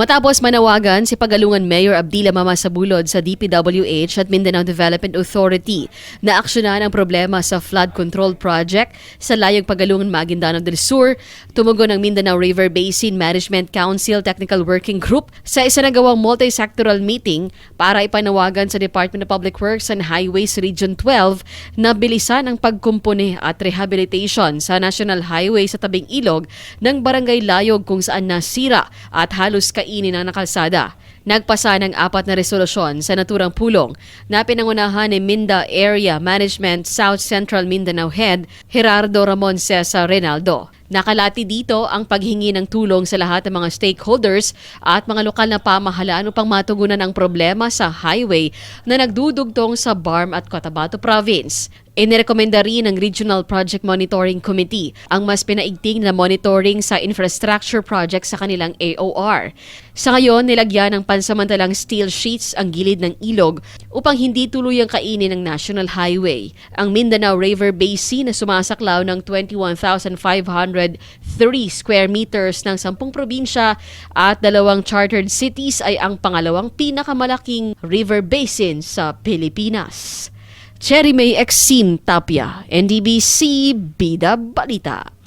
Matapos manawagan si Pagalungan Mayor Abdila Mamasabulod sa DPWH at Mindanao Development Authority na aksyonan ang problema sa flood control project sa layong Pagalungan Maguindanao del Sur, tumugon ng Mindanao River Basin Management Council Technical Working Group sa isinagawang multi-sectoral meeting para ipanawagan sa Department of Public Works and Highways Region 12 na bilisan ang pagkumpuni at rehabilitation sa National Highway sa tabing ilog ng Barangay Layog kung saan nasira at halos kainin ang nakalsada. Nagpasa ng 4 na resolusyon sa naturang pulong na pinangunahan ni Minda Area Management South Central Mindanao Head Gerardo Ramon Cesar Reynaldo. Nakalati dito ang paghingi ng tulong sa lahat ng mga stakeholders at mga lokal na pamahalaan upang matugunan ang problema sa highway na nagdudugtong sa Barm at Cotabato Province. Inirekomenda rin ng Regional Project Monitoring Committee ang mas pinaigting na monitoring sa infrastructure project sa kanilang AOR. Sa ngayon, nilagyan ng pansamantalang steel sheets ang gilid ng ilog upang hindi tuluyang kainin ng National Highway. Ang Mindanao River Basin na sumasaklaw ng 21,503 square meters ng 10 probinsya at 2 chartered cities ay ang pangalawang pinakamalaking river basin sa Pilipinas. Cherry May Exim Tapia, NDBC Bida Balita.